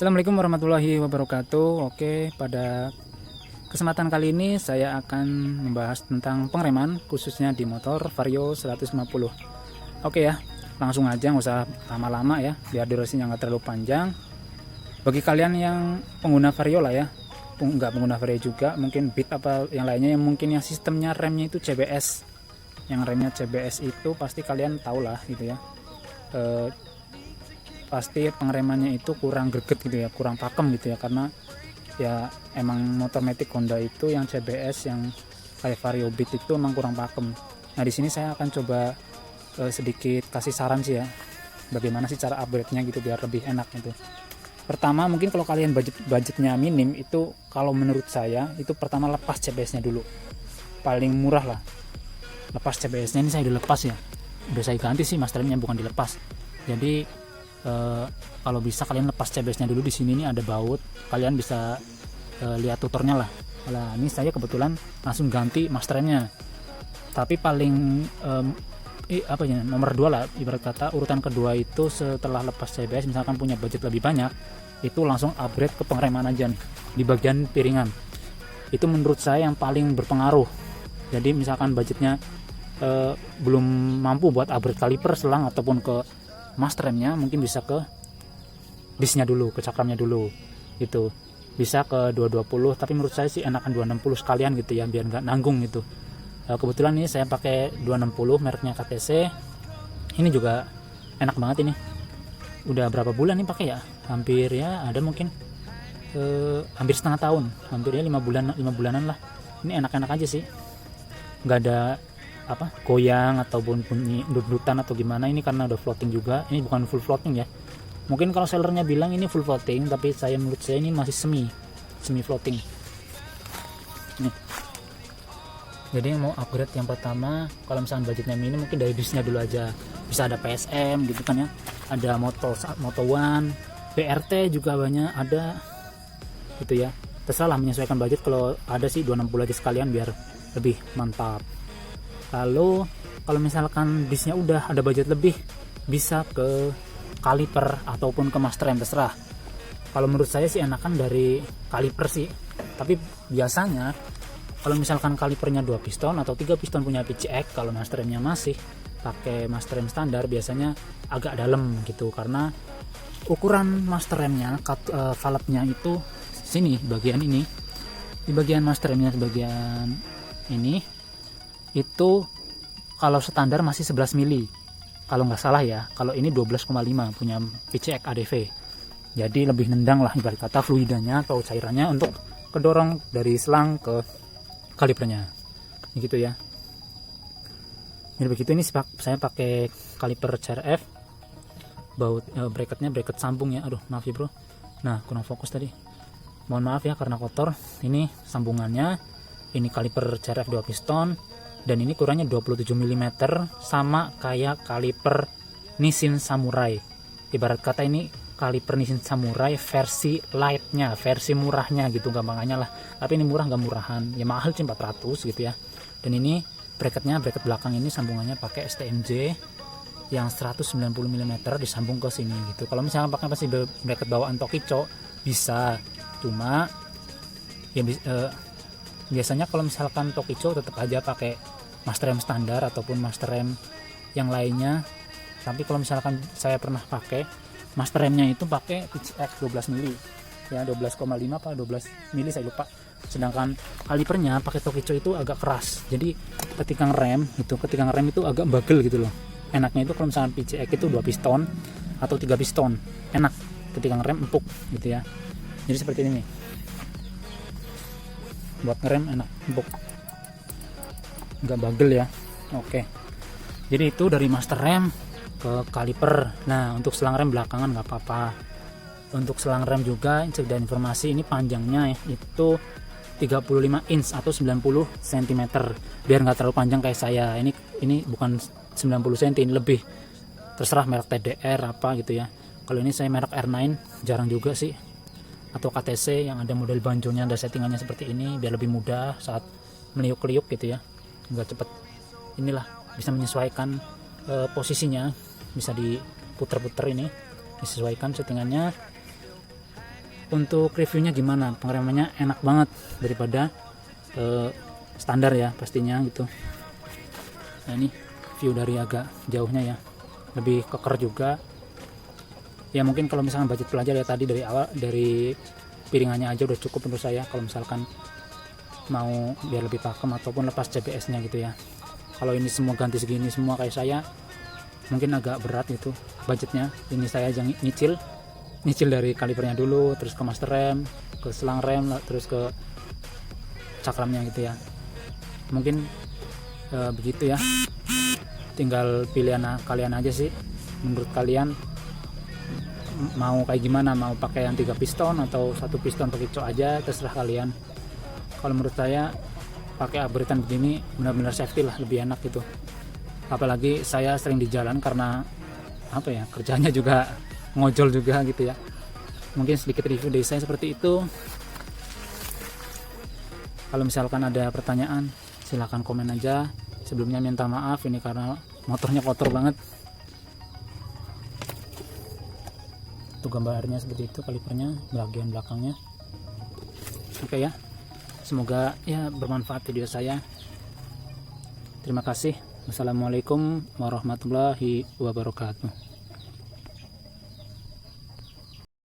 Assalamualaikum warahmatullahi wabarakatuh. Oke, pada kesempatan kali ini saya akan membahas tentang pengereman khususnya di motor Vario 150. Oke ya, langsung aja, nggak usah lama-lama ya, biar durasinya nggak terlalu panjang. Bagi kalian yang pengguna Vario lah ya, nggak pengguna Vario juga, mungkin Beat apa yang lainnya yang mungkin yang sistemnya remnya itu CBS, yang remnya CBS itu pasti kalian tahu lah gitu ya. Pasti pengeremannya itu kurang greget gitu ya, kurang pakem gitu ya, karena ya emang motor Matic Honda itu yang CBS yang kayak Vario Beat itu emang kurang pakem. Nah di sini saya akan coba sedikit kasih saran sih ya, bagaimana sih cara upgrade-nya gitu biar lebih enak gitu. Pertama mungkin kalau kalian budgetnya minim itu, kalau menurut saya itu pertama lepas CBS-nya dulu, paling murah lah. Lepas CBS-nya, ini saya udah lepas ya, udah saya ganti sih masternya, bukan dilepas. Jadi kalau bisa kalian lepas CBS-nya dulu. Di sini nih ada baut, kalian bisa lihat tutornya lah. Nah, ini saya kebetulan langsung ganti masternya. Tapi paling apa ya, nomor 2 lah ibarat kata, urutan kedua itu setelah lepas CBS, misalkan punya budget lebih banyak, itu langsung upgrade ke pengereman aja nih di bagian piringan. Itu menurut saya yang paling berpengaruh. Jadi misalkan budgetnya belum mampu buat upgrade kaliper, selang ataupun ke master remnya, mungkin bisa ke disnya dulu, ke cakramnya dulu, itu bisa ke 220. Tapi menurut saya sih enakan 260 sekalian gitu ya, biar nggak nanggung gitu. Kebetulan ini saya pakai 260 mereknya KTC. Ini juga enak banget ini. Udah berapa bulan nih pakai ya, hampir ya ada mungkin hampir setengah tahun, hampir ya 5 bulanan lah. Ini enak-enak aja sih, nggak ada goyang ataupun bunyi dut-dutan atau gimana. Ini karena udah floating juga, ini bukan full floating ya. Mungkin kalau sellernya bilang ini full floating, tapi menurut saya ini masih semi floating nih. Jadi yang mau upgrade yang pertama, kalau misalnya budgetnya minim, mungkin dari disnya dulu aja. Bisa ada PSM gitu kan ya, ada Moto One, BRT juga banyak ada gitu ya. Terserah menyesuaikan budget. Kalau ada sih 260 aja sekalian biar lebih mantap. Lalu kalau misalkan disnya udah ada budget lebih, bisa ke kaliper ataupun ke master rem, terserah. Kalau menurut saya sih enakan dari kaliper sih. Tapi biasanya kalau misalkan kalipernya 2 piston atau 3 piston punya PCX, kalau master remnya masih pakai master rem standar, biasanya agak dalam gitu, karena ukuran master remnya, valve-nya itu sini, bagian ini, di bagian master remnya, bagian ini itu kalau standar masih 11 mili kalau nggak salah ya. Kalau ini 12,5 punya PCX ADV, jadi lebih nendang lah ibarat kata fluidanya atau cairannya untuk kedorong dari selang ke kalipernya gitu ya. Jadi begitu. Ini saya pakai kaliper CRF, baut bracketnya bracket sambung ya. Aduh maaf ya bro, nah kurang fokus tadi, mohon maaf ya karena kotor. Ini sambungannya, ini kaliper CRF 2 piston, dan ini ukurannya 27 mm, sama kayak kaliper Nissin Samurai. Ibarat kata ini kaliper Nissin Samurai versi lightnya, versi murahnya gitu gampangannya lah. Tapi ini murah, nggak murahan ya, mahal sih 400 gitu ya. Dan ini bracketnya, bracket belakang ini sambungannya pakai STMJ yang 190 mm disambung ke sini gitu. Kalau misalnya pakai pasti bracket bawaan Tokicho bisa, cuma ya biasanya kalau misalkan Tokicho tetap aja pakai master rem standar ataupun master rem yang lainnya. Tapi kalau misalkan saya pernah pakai master remnya itu pakai PCX 12 mili ya, 12,5 apa 12 mili saya lupa. Sedangkan kalipernya pakai Tokicho itu agak keras, jadi ketika ngerem itu agak bagel gitu loh. Enaknya itu kalau misalkan PCX itu 2 piston atau 3 piston, enak ketika ngerem, empuk gitu ya. Jadi seperti ini nih, buat ngerem enak, empuk, nggak bagel ya. Oke, jadi itu dari master rem ke kaliper. Nah untuk selang rem belakangan nggak apa-apa. Untuk selang rem juga ada informasi, ini panjangnya itu 35 inch atau 90 cm, biar nggak terlalu panjang kayak saya. Ini bukan 90 cm, ini lebih, terserah merek TDR apa gitu ya. Kalau ini saya merek R9, jarang juga sih, atau KTC yang ada model banjonya, ada settingannya seperti ini biar lebih mudah saat meliuk-liuk gitu ya, nggak cepet inilah, bisa menyesuaikan posisinya, bisa diputer-puter, ini disesuaikan settingannya. Untuk reviewnya gimana? Pengeremannya enak banget daripada standar ya pastinya gitu. Nah ini view dari agak jauhnya ya, lebih keker juga ya. Mungkin kalau misalkan budget pelajar ya tadi dari awal, dari piringannya aja udah cukup menurut saya kalau misalkan mau biar lebih pakem ataupun lepas CBS nya gitu ya. Kalau ini semua ganti segini semua kayak saya, mungkin agak berat itu budgetnya. Ini saya aja nyicil dari kalipernya dulu, terus ke master rem, ke selang rem, terus ke cakramnya gitu ya. Mungkin begitu ya, tinggal pilihan kalian aja sih. Menurut kalian mau kayak gimana, mau pakai yang 3 piston atau 1 piston pakai cok aja, terserah kalian. Kalau menurut saya pakai upgradean begini benar-benar safety lah, lebih enak gitu. Apalagi saya sering di jalan karena apa ya, kerjanya juga ngojol juga gitu ya. Mungkin sedikit review dari saya seperti itu. Kalau misalkan ada pertanyaan silahkan komen aja. Sebelumnya minta maaf ini karena motornya kotor banget. Itu gambarnya seperti itu, kalipernya bagian belakangnya. Oke ya, semoga ya bermanfaat video saya. Terima kasih. Wassalamualaikum warahmatullahi wabarakatuh.